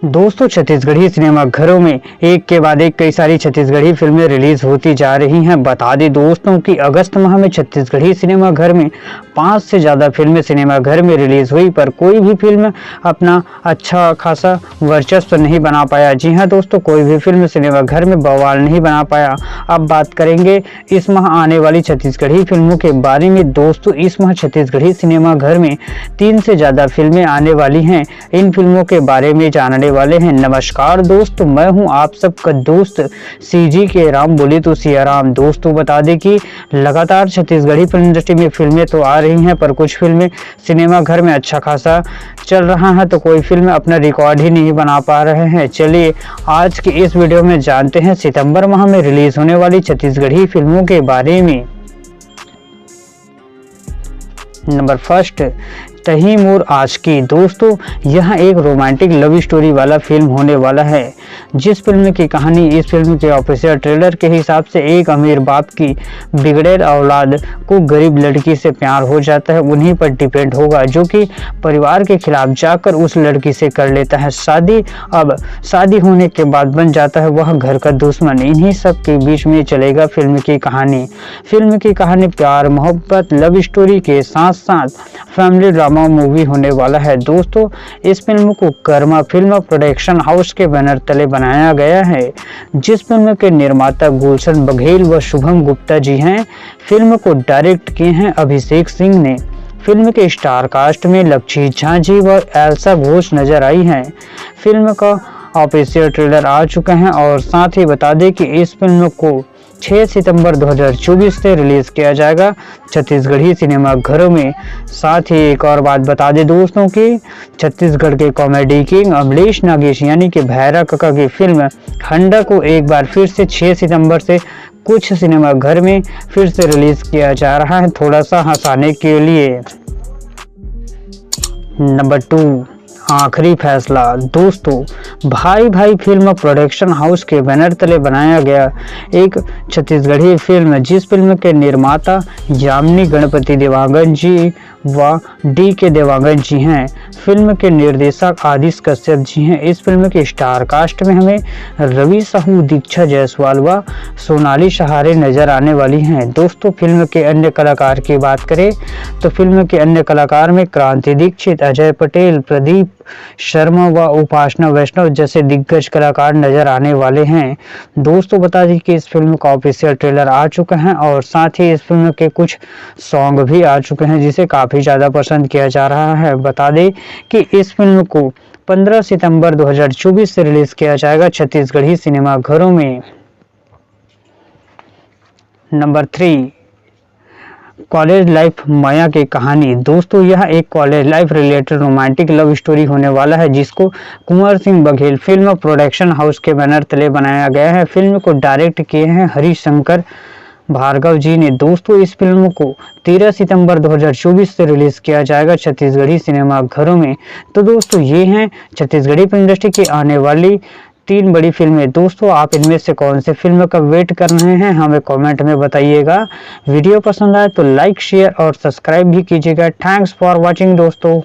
दोस्तों छत्तीसगढ़ी सिनेमा घरों में एक के बाद एक कई सारी छत्तीसगढ़ी फिल्में रिलीज होती जा रही हैं। बता दें दोस्तों कि अगस्त माह में छत्तीसगढ़ी सिनेमा घर में 5 से ज़्यादा फिल्में सिनेमा घर में रिलीज हुई, पर कोई भी फिल्म अपना अच्छा खासा वर्चस्व नहीं बना पाया। जी हां दोस्तों, कोई भी फिल्म सिनेमा घर में बवाल नहीं बना पाया। अब बात करेंगे इस माह आने वाली छत्तीसगढ़ी फिल्मों के बारे में। दोस्तों इस माह छत्तीसगढ़ी सिनेमा घर में 3 से ज़्यादा फिल्में आने वाली हैं। इन फिल्मों के बारे में जानने वाले हैं। नमस्कार दोस्तों, मैं हूं आप सबका दोस्त सीजी के राम, बोले तो सिया राम। दोस्तों बता दें कि लगातार छत्तीसगढ़ी फिल्म इंडस्ट्री में फिल्में तो आ रही हैं, पर कुछ फिल्में सिनेमा घर में अच्छा खासा चल रहा है, तो कोई फिल्म अपना रिकॉर्ड ही नहीं बना पा रहे हैं। चलिए आज की इस वीडियो में जानते हैं सितंबर माह में रिलीज होने वाली छत्तीसगढ़ी फिल्मों के बारे में। नंबर फर्स्ट, तही मोर आशिकी। दोस्तों यह एक रोमांटिक लव स्टोरी वाला फिल्म होने वाला है, जिस फिल्म की कहानी इस फिल्म के ऑफिशियल ट्रेलर के हिसाब से एक अमीर बाप की बिगड़ेल औलाद को गरीब लड़की से प्यार हो जाता है, उन्हीं पर डिपेंड होगा, जो कि परिवार के खिलाफ जाकर उस लड़की से कर लेता है शादी। अब शादी होने के बाद बन जाता है वह घर का दुश्मन। इन्हीं सब के बीच में चलेगा फिल्म की कहानी। फिल्म की कहानी प्यार मोहब्बत लव स्टोरी के साथ साथ फैमिली ड्रामा मूवी होने वाला है। दोस्तों इस फिल्म को कर्मा फिल्म प्रोडक्शन हाउस के बैनर तले बनाया गया है, जिस फिल्म के निर्माता गुलशन बघेल व शुभम गुप्ता जी हैं। फिल्म को डायरेक्ट किए हैं अभिषेक सिंह ने। फिल्म के स्टार कास्ट में लक्ष्मी झा जी व एल्सा घोष नजर आई हैं। फिल्म का ऑफिशियल ट्रेलर आ चुका है और साथ ही बता दें कि इस फिल्म को 6 सितंबर 2024 से रिलीज किया जाएगा छत्तीसगढ़ी सिनेमा घरों में। साथ ही एक और बात बता दें दोस्तों कि छत्तीसगढ़ के कॉमेडी किंग अमरीश नागेश यानी कि भैरा काका की फिल्म हंडा को एक बार फिर से 6 सितंबर से कुछ सिनेमा घर में फिर से रिलीज किया जा रहा है, थोड़ा सा हंसाने के लिए। नंबर 2, आखिरी फैसला। दोस्तों भाई भाई फिल्म प्रोडक्शन हाउस के बैनर तले बनाया गया एक छत्तीसगढ़ी फिल्म, जिस फिल्म के निर्माता यामिनी गणपति देवांगन जी व डी के देवांगन जी हैं। फिल्म के निर्देशक आदिश कश्यप जी हैं। इस फिल्म के स्टार कास्ट में हमें रवि साहू, दीक्षा जायसवाल व सोनाली सहारे नजर आने वाली हैं। दोस्तों फिल्म के अन्य कलाकार की बात करें तो फिल्म के अन्य कलाकार में क्रांति दीक्षित, अजय पटेल, प्रदीप शर्मा व उपासना वैष्णव जैसे दिग्गज कलाकार नजर आने वाले हैं। दोस्तों बता दें कि इस फिल्म का ऑफिशियल ट्रेलर आ चुका है और साथ ही इस फिल्म के कुछ सॉन्ग भी आ चुके हैं, जिसे काफी ज्यादा पसंद किया जा रहा है। बता दें कि इस फिल्म को 15 सितंबर 2024 से रिलीज किया जाएगा छत्तीसगढ़ी सिनेमा घरों में। नंबर 3, कॉलेज लाइफ माया की कहानी। दोस्तों यह एक college life related romantic love story होने वाला है, जिसको Kunwar Singh Baghel film production house के बैनर तले बनाया गया है। फिल्म को डायरेक्ट किए हैं हरिशंकर भार्गव जी ने। दोस्तों इस फिल्म को 13 सितंबर 2024 से रिलीज किया जाएगा छत्तीसगढ़ी सिनेमा घरों में। तो दोस्तों ये हैं छत्तीसगढ़ी फिल्म इंडस्ट्री की आने वाली 3 बड़ी फिल्में। दोस्तों आप इनमें से कौन से फिल्म का वेट कर रहे हैं हमें कमेंट में बताइएगा। वीडियो पसंद आए तो लाइक शेयर और सब्सक्राइब भी कीजिएगा। थैंक्स फॉर वॉचिंग दोस्तों।